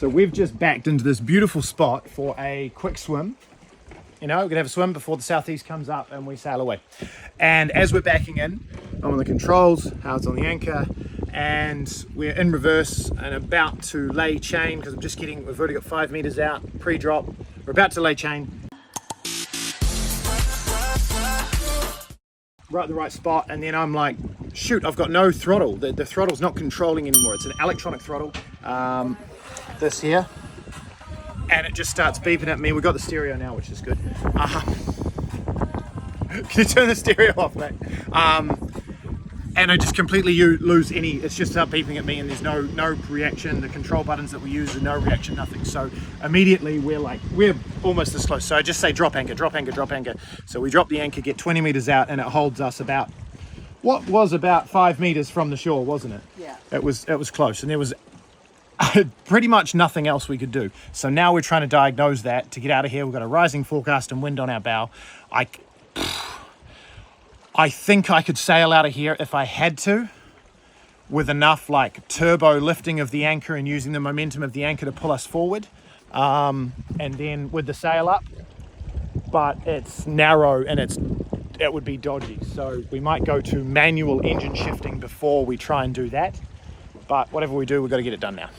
So we've just backed into this beautiful spot for a quick swim. You know, we're gonna have a swim before the southeast comes up and we sail away. And as we're backing in, I'm on the controls, Howard's on the anchor, and we're in reverse and about to lay chain because we've already got 5 meters out, pre-drop. We're about to lay chain. Right at the right spot, and then I'm like, shoot, I've got no throttle. The throttle's not controlling anymore. It's an electronic throttle, this here, and it just starts beeping at me. We've got the stereo now, which is good. Can you turn the stereo off, mate? And I just completely lose any, it's just start beeping at me, and there's no reaction. The control buttons that we use are no reaction, nothing. So immediately we're almost this close. So I just say drop anchor, drop anchor, drop anchor. So we drop the anchor, get 20 meters out, and it holds us about, what was about 5 meters from the shore, wasn't it? Yeah. It was close, and there was pretty much nothing else we could do. So now we're trying to diagnose that to get out of here. We've got a rising forecast and wind on our bow. I think I could sail out of here if I had to, with enough like turbo lifting of the anchor and using the momentum of the anchor to pull us forward, and then with the sail up, but it's narrow and it would be dodgy. So we might go to manual engine shifting before we try and do that, but whatever we do, we've got to get it done now.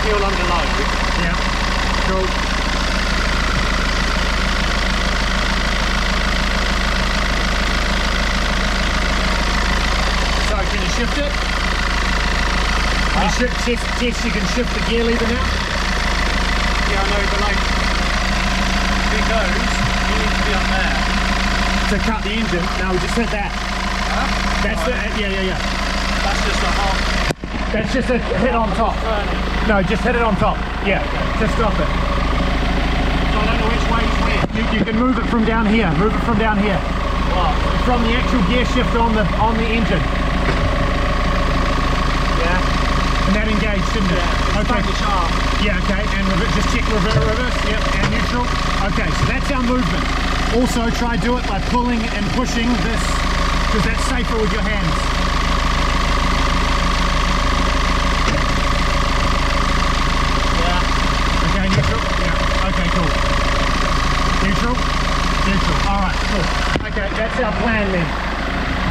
Fuel under load. Yeah, cool. So can you shift it? Can you you can shift the gear lever now? Yeah, I know, but like, if it goes, you need to be up there. To cut the engine. No, we just hit that. Huh? That's right. Yeah. That's just a half. That's just a hit on top. No, just hit it on top. Yeah, just stop it. So I don't know which way is where. You can move it from down here. Move it from down here. What? From the actual gear shift on the engine. Yeah. And that engaged, didn't it? Yeah. Okay. The shaft. Yeah, okay. And just check reverse. Yep. And neutral. Okay, so that's our movement. Also, try do it by pulling and pushing this, because that's safer with your hands. Neutral? Yeah. Okay, cool. Neutral? Neutral. Alright, cool. Okay, that's our plan then.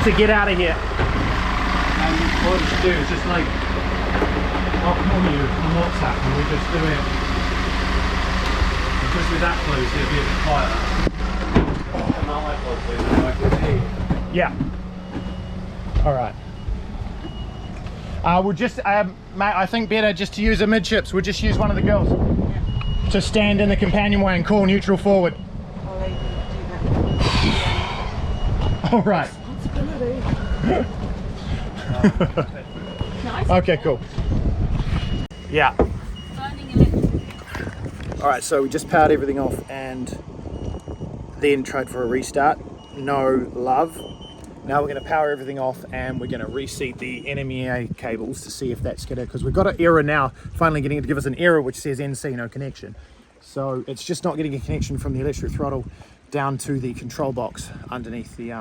To get out of here. And what we should do is just like, I'll call you on WhatsApp and we just do it. Because with that close, it'll be a bit quieter. And my iPod will like it. Yeah. Alright. We'll just, mate, I think better just to use a midships. We'll just use one of the girls. To stand in the companionway and call neutral forward. I'll let you do that. All right. Nice. Okay, cool. Yeah. All right, so we just powered everything off and then tried for a restart. No love. Now we're going to power everything off and we're going to reseat the NMEA cables to see if that's going to, because we've got an error now, finally getting it to give us an error which says NC, no connection. So it's just not getting a connection from the electric throttle down to the control box underneath the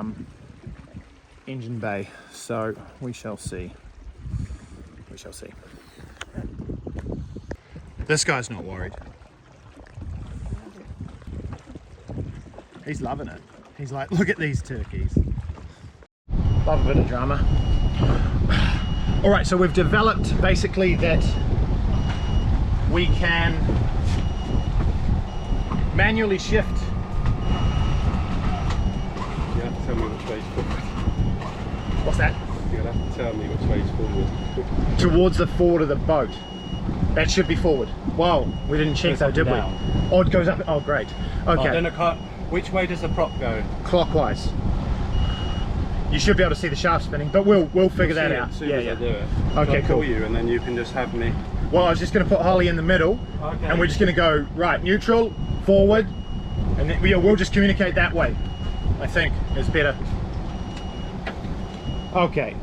engine bay. So we shall see. We shall see. This guy's not worried. He's loving it. He's like, look at these turkeys. Love a bit of drama. All right, so we've developed basically that we can manually shift. You have to tell me which way's forward. What's that? You'll have to tell me which way's forward. Towards the forward of the boat. That should be forward. Wow, we didn't check though, did we? Oh, it goes up. Oh, great. Okay. Then which way does the prop go? Clockwise. You should be able to see the shaft spinning, but we'll figure that out. As soon as I do it. Okay, I'll cool. call you and then you can just have me. Well, I was just going to put Holly in the middle, Okay. and we're just going to go right, neutral, forward, and then we'll just communicate that way. I think is better. Okay.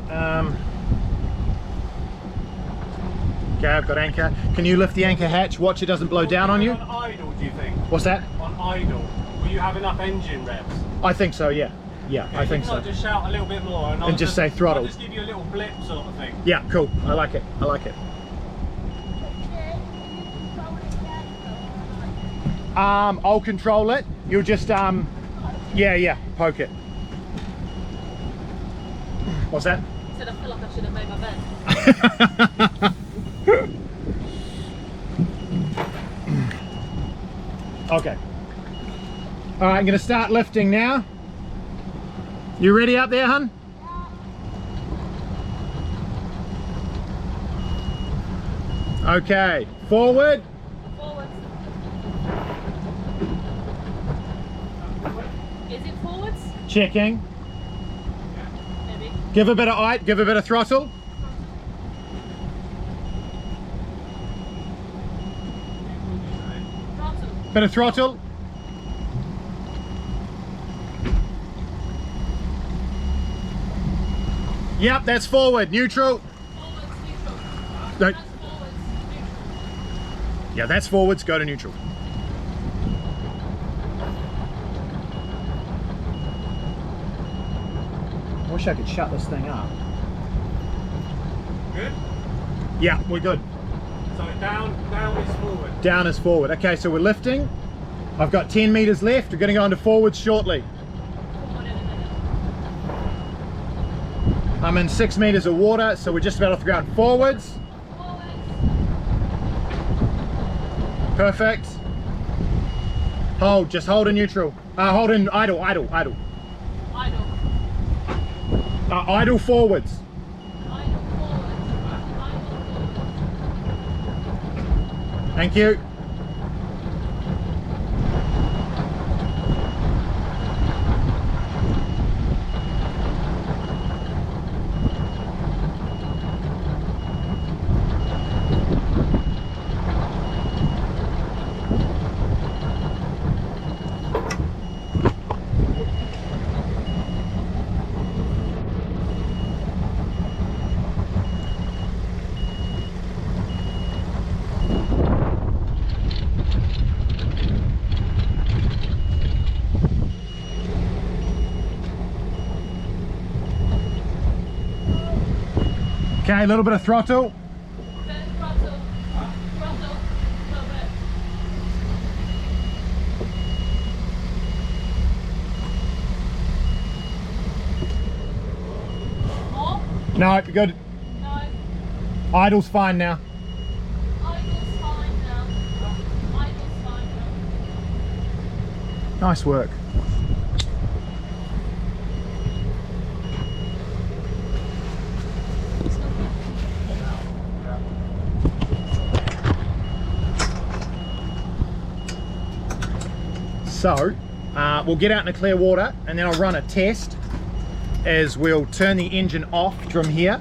Okay, I've got anchor. Can you lift the anchor hatch? Watch it doesn't blow down on you. On idle, do you think? What's that? On idle, will you have enough engine revs? I think so, yeah. Yeah, I think so. Just shout a little bit more and I'll just say throttle. I'll just give you a little blip sort of thing. Yeah, cool. I like it. I like it. I'll control it. You'll just yeah, poke it. What's that? He said I feel like I should have made my bed. Okay. All right, I'm gonna start lifting now. You ready up there, hun? Okay, forward. Forwards. Is it forwards? Checking. Maybe. Give a bit of height, give a bit of throttle. Throttle. Bit of throttle. Yep, that's forward. Neutral. Forwards, neutral. No. That's forwards, neutral. Yeah, that's forwards. Go to neutral. I wish I could shut this thing up. Good? Yeah, we're good. So down is forward. Down is forward. Okay, so we're lifting. I've got 10 meters left. We're going to go into forwards shortly. I'm in 6 meters of water, so we're just about off the ground. Forwards. Perfect. Hold, just hold in neutral. Hold in idle. Idle. Idle forwards. Idle forwards. Idle forwards. Thank you. Okay, a little bit of throttle. Throttle. Throttle. Little bit. More? No, good. No. Idle's fine now. Idle's fine now. Idle's fine now. Nice work. So we'll get out in the clear water and then I'll run a test as we'll turn the engine off from here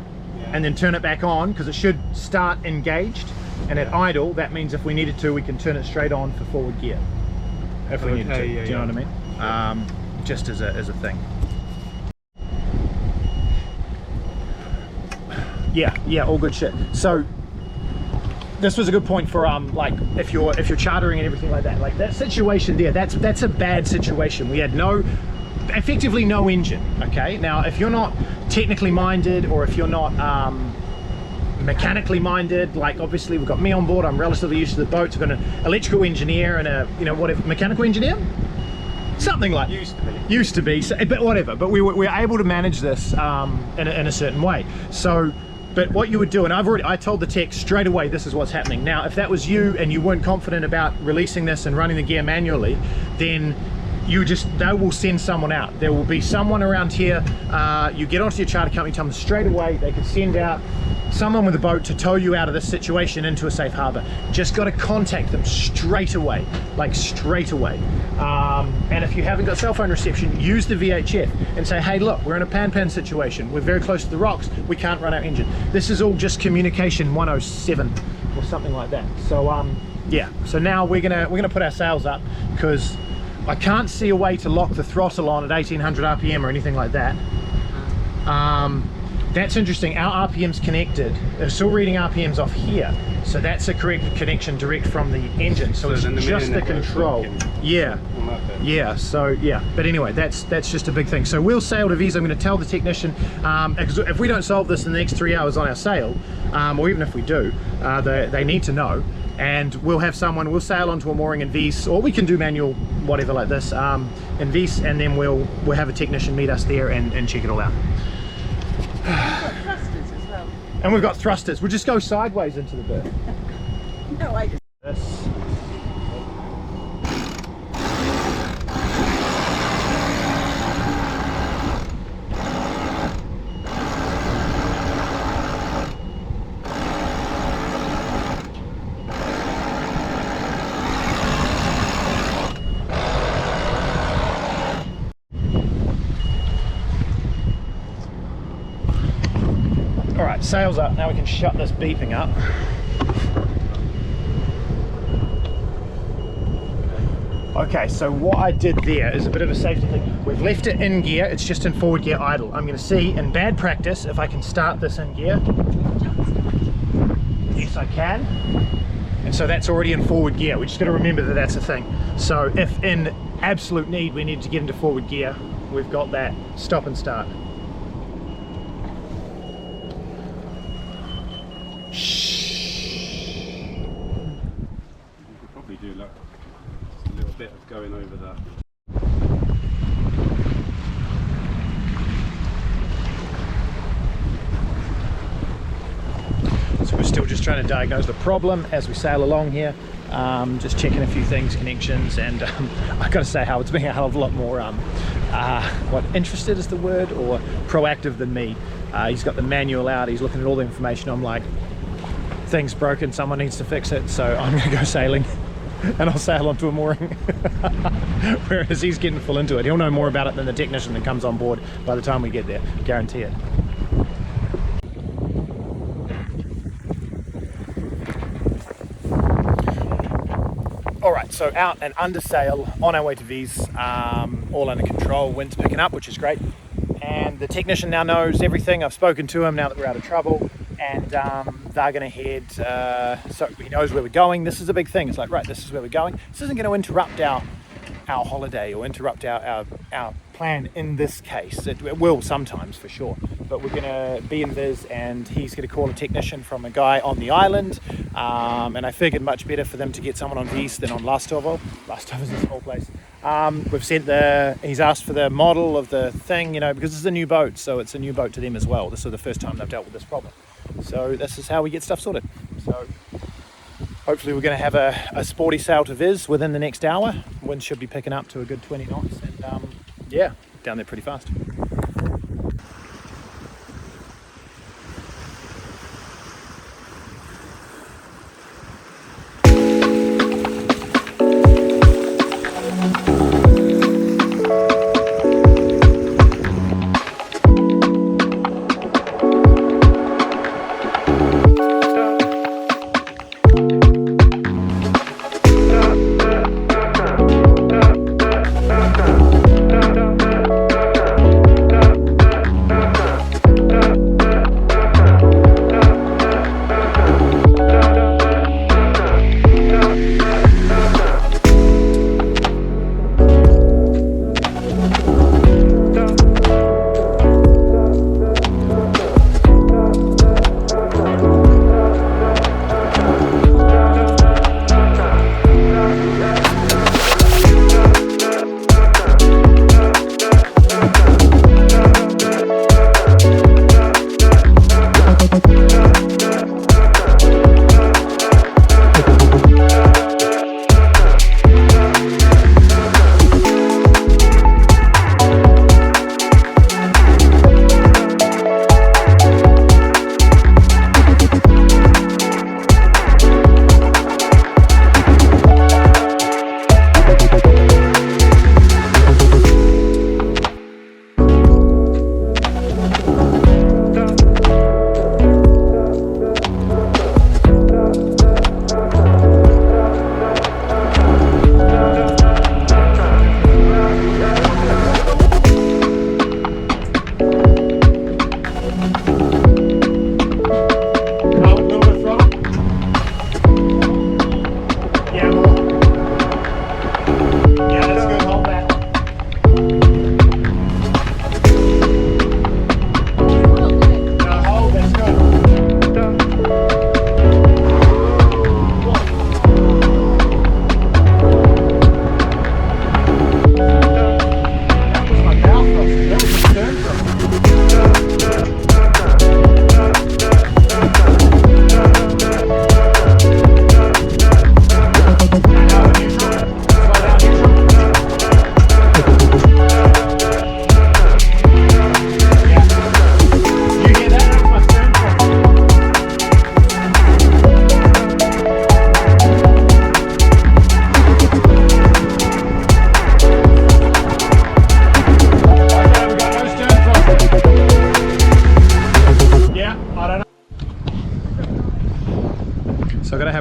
and then turn it back on because it should start engaged, and at idle that means if we needed to we can turn it straight on for forward gear if we needed to. Yeah, do you know what I mean? Just as a thing. Yeah, all good shit. So this was a good point for like if you're chartering and everything like that. Like that situation there, that's a bad situation. We had effectively no engine. Okay, now if you're not technically minded or if you're not mechanically minded, like obviously we've got me on board, I'm relatively used to the boats. We've got an electrical engineer and a whatever mechanical engineer, something like used to be so, but whatever, but we were able to manage this in a certain way. So but what you would do, and I told the tech straight away this is what's happening. Now if that was you and you weren't confident about releasing this and running the gear manually, then they will send someone out. There will be someone around here. You get onto your charter company, tell them straight away, they can send out someone with a boat to tow you out of this situation into a safe harbor. Just got to contact them straight away, like straight away. And if you haven't got cell phone reception, use the VHF and say, hey look, we're in a pan situation, we're very close to the rocks, we can't run our engine. This is all just communication 107 or something like that. So yeah, so now we're gonna put our sails up because I can't see a way to lock the throttle on at 1800 RPM or anything like that. That's interesting. Our RPM's connected. They're still reading RPMs off here. So that's a correct connection direct from the engine. So it's then the just the main network's control. working Yeah. on that bit. Yeah, so yeah, but anyway, that's just a big thing. So we'll sail to Viz. I'm going to tell the technician, because if we don't solve this in the next 3 hours on our sail, or even if we do, they need to know, and we'll have someone, we'll sail onto a mooring in Viz, or we can do manual, whatever like this, in Viz, and then we'll have a technician meet us there and check it all out. Thrusters as well. And we've got thrusters. We'll just go sideways into the bit. No, I just. This. All right, sails up. Now we can shut this beeping up. Okay, so what I did there is a bit of a safety thing. We've left it in gear, it's just in forward gear idle. I'm going to see in bad practice if I can start this in gear. Yes, I can. And so that's already in forward gear. We just got to remember that that's a thing. So if in absolute need we need to get into forward gear, we've got that stop and start. You could probably do like just a little bit of going over that. So we're still just trying to diagnose the problem as we sail along here, just checking a few things, connections, and I've got to say Howard's being a hell of a lot more, what, interested is the word, or proactive than me. He's got the manual out, he's looking at all the information. I'm like, thing's broken, someone needs to fix it, so I'm going to go sailing and I'll sail onto a mooring. Whereas he's getting full into it. He'll know more about it than the technician that comes on board by the time we get there, guarantee it. Alright, so out and under sail, on our way to Viz, all under control, wind's picking up, which is great. And the technician now knows everything. I've spoken to him now that we're out of trouble, and they're going to head, so he knows where we're going. This is a big thing. It's like, right, this is where we're going. This isn't going to interrupt our holiday or interrupt our plan in this case. It will sometimes, for sure. But we're going to be in Viz, and he's going to call a technician from a guy on the island. And I figured much better for them to get someone on Viz than on Lastovo. Lastovo's a small place. We've sent he's asked for the model of the thing, you know, because it's a new boat, so it's a new boat to them as well. This is the first time they've dealt with this problem. So this is how we get stuff sorted. So hopefully we're going to have a sporty sail to Viz within the next hour. Wind should be picking up to a good 20 knots, and yeah, down there pretty fast.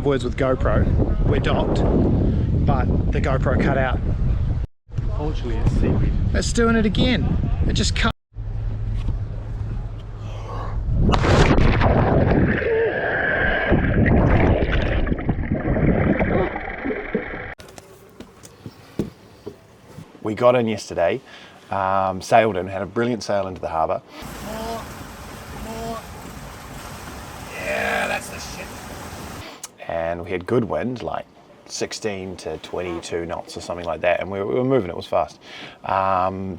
words with GoPro. We're docked, but the GoPro cut out. Fortunately, it's seaweed. It's doing it again. It just cut. We got in yesterday, sailed in, had a brilliant sail into the harbour. More. Yeah, that's the shit. And we had good wind, like 16 to 22 knots or something like that, and we were moving, it was fast.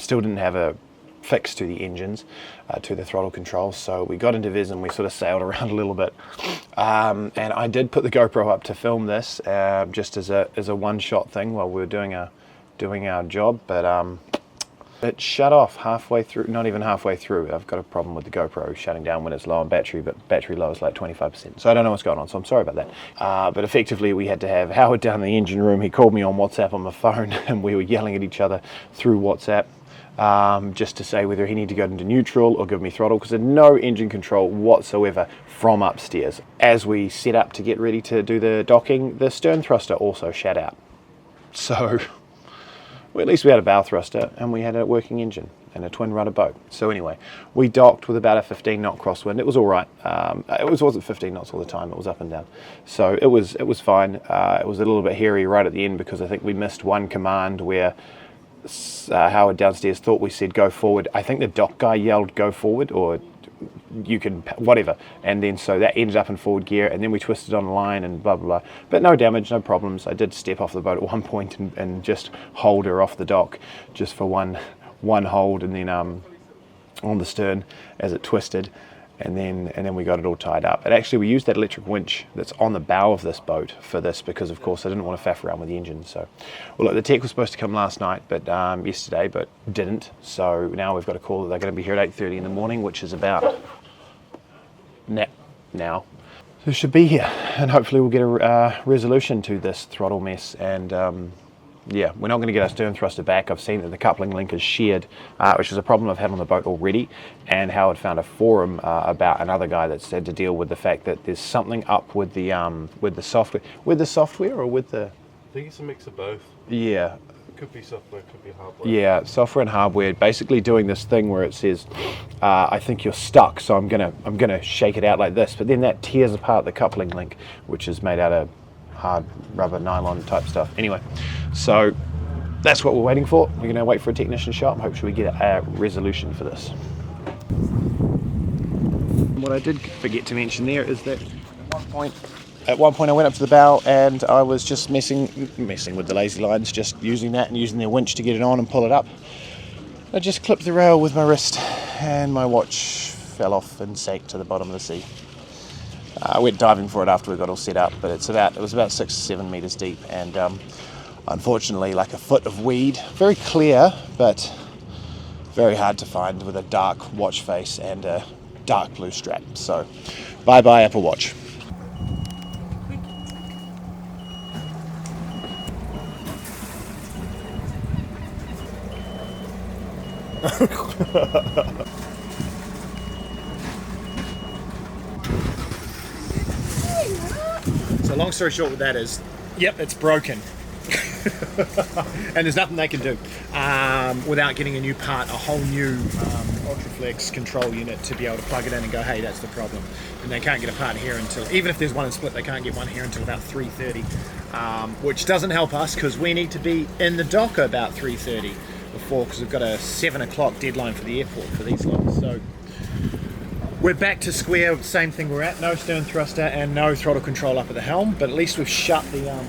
Still didn't have a fix to the engines, to the throttle controls, so we got into Viz and we sort of sailed around a little bit. And I did put the GoPro up to film this, just as a one-shot thing while we were doing our job, but it shut off halfway through, not even halfway through. I've got a problem with the GoPro shutting down when it's low on battery, but battery low is like 25%. So I don't know what's going on, so I'm sorry about that. But effectively we had to have Howard down in the engine room. He called me on WhatsApp on my phone and we were yelling at each other through WhatsApp, just to say whether he needed to go into neutral or give me throttle, because there's no engine control whatsoever from upstairs. As we set up to get ready to do the docking, the stern thruster also shut out. So well, at least we had a bow thruster and we had a working engine and a twin rudder boat. So anyway, we docked with about a 15 knot crosswind. It was all right. It wasn't 15 knots all the time. It was up and down. So it was fine. It was a little bit hairy right at the end because I think we missed one command where Howard downstairs thought we said go forward. I think the dock guy yelled go forward, or you can whatever, and then so that ended up in forward gear, and then we twisted on the line and blah blah blah, but no damage, no problems. I did step off the boat at one point and just hold her off the dock just for one hold, and then on the stern as it twisted, and then we got it all tied up. And actually we used that electric winch that's on the bow of this boat for this, because of course I didn't want to faff around with the engine. So well, look, the tech was supposed to come last night, but yesterday, but didn't. So now we've got a call that they're going to be here at 8:30 in the morning, which is about now. So should be here, and hopefully we'll get a resolution to this throttle mess. And yeah, we're not going to get our stern thruster back. I've seen that the coupling link is shared, which is a problem I've had on the boat already. And Howard found a forum about another guy that's had to deal with the fact that there's something up with the software. With the software or with the? I think it's a mix of both. Yeah. It could be software, could be hardware. Yeah, software and hardware. Basically doing this thing where it says, I think you're stuck, so I'm gonna shake it out like this. But then that tears apart the coupling link, which is made out of hard rubber, nylon type stuff. Anyway, so that's what we're waiting for. We're going to wait for a technician shop and hopefully we get a resolution for this. What I did forget to mention there is that at one point I went up to the bow and I was just messing with the lazy lines, just using that and using their winch to get it on and pull it up. I just clipped the rail with my wrist and my watch fell off and sank to the bottom of the sea. I went diving for it after we got all set up, but it was about 6 or 7 meters deep, and unfortunately like a foot of weed, very clear but very hard to find, with a dark watch face and a dark blue strap. So bye bye Apple Watch. So long story short with that is, yep, it's broken. And there's nothing they can do without getting a new part, a whole new Ultraflex control unit to be able to plug it in and go, hey, that's the problem. And they can't get a part here until, even if there's one in Split, they can't get one here until about 3:30, which doesn't help us because we need to be in the dock about 3:30 before, because we've got a 7 o'clock deadline for the airport for these lots. So we're back to square, same thing we're at, no stern thruster and no throttle control up at the helm, but at least we've shut the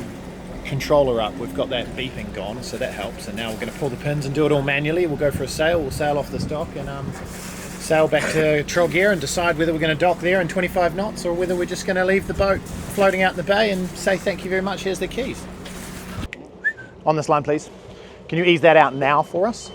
controller up. We've got that beeping gone, so that helps. And now we're going to pull the pins and do it all manually. We'll go for a sail, we'll sail off this dock and sail back to Troll Gear and decide whether we're going to dock there in 25 knots or whether we're just going to leave the boat floating out in the bay and say thank you very much, here's the keys. On this line please. Can you ease that out now for us?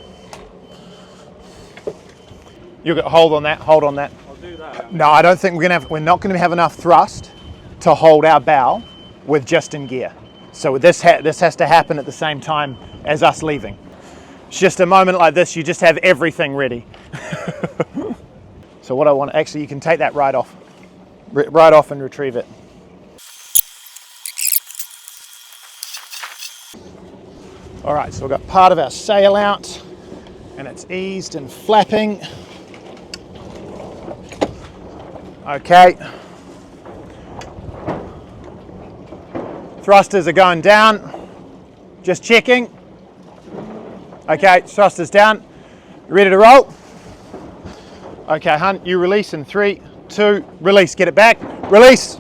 You'll get hold on that, hold on that. I'll do that. No, I don't think we're not going to have enough thrust to hold our bow with just in gear. So this has to happen at the same time as us leaving. It's just a moment like this, you just have everything ready. So what I want, actually you can take that right off and retrieve it. All right, so we've got part of our sail out and it's eased and flapping. Okay. Thrusters are going down. Just checking. Okay, thrusters down. Ready to roll? Okay, Hunt, you release in 3, 2, release. Get it back. Release.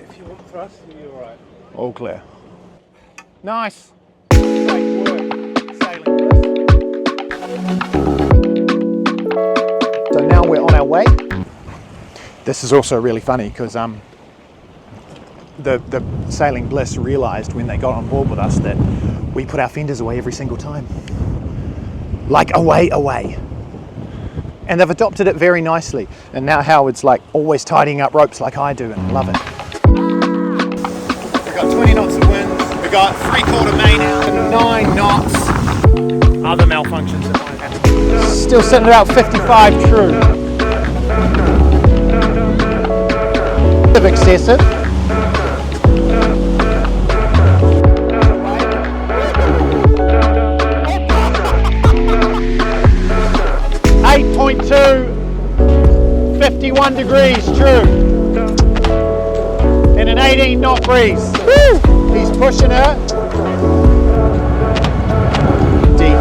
If you want thrust, you'll be alright. All clear. Nice. Great work, sailing bliss. So now we're on our way. This is also really funny because the Sailing Bliss realised when they got on board with us that we put our fenders away every single time. Like away. And they've adopted it very nicely. And now Howard's like always tidying up ropes like I do, and I love it. We've got 20 knots of wind. We've got 3/4 main out and 9 knots. Other malfunctions that might happen. Still sitting at about 55 true. Bit of excessive. .2, 51 degrees true, and an 18 knot breeze. Woo! He's pushing her. Deep.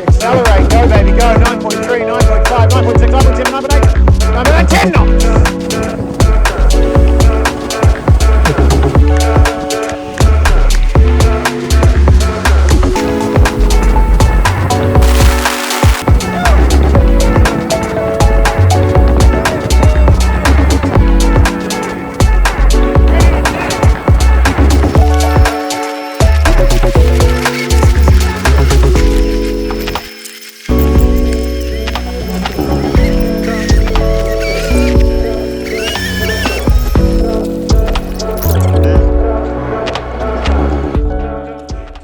Accelerate, go baby, go. 9.3, 9.5, 9.6, 9.7, 9.8, 9.9, 10 knots.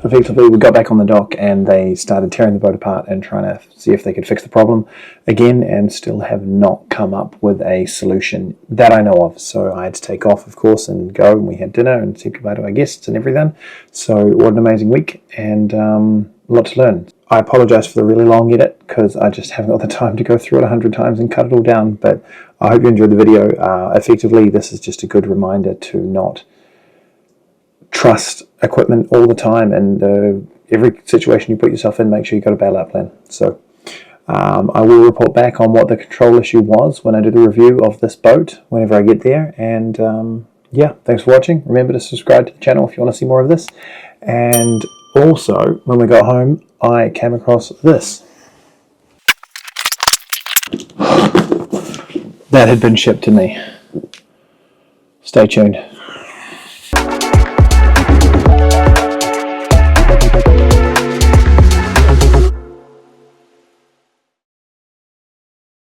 Effectively, we got back on the dock and they started tearing the boat apart and trying to see if they could fix the problem again, and still have not come up with a solution that I know of. So I had to take off, of course, and go, and we had dinner and said goodbye to our guests and everything. So what an amazing week, and a lot to learn. I apologise for the really long edit because I just haven't got the time to go through it 100 times and cut it all down, but I hope you enjoyed the video. Effectively, this is just a good reminder to not trust equipment all the time, and every situation you put yourself in, make sure you've got a bailout plan. So I will report back on what the control issue was when I do the review of this boat whenever I get there. And yeah, thanks for watching. Remember to subscribe to the channel if you want to see more of this. And also, when we got home, I came across this. That had been shipped to me. Stay tuned.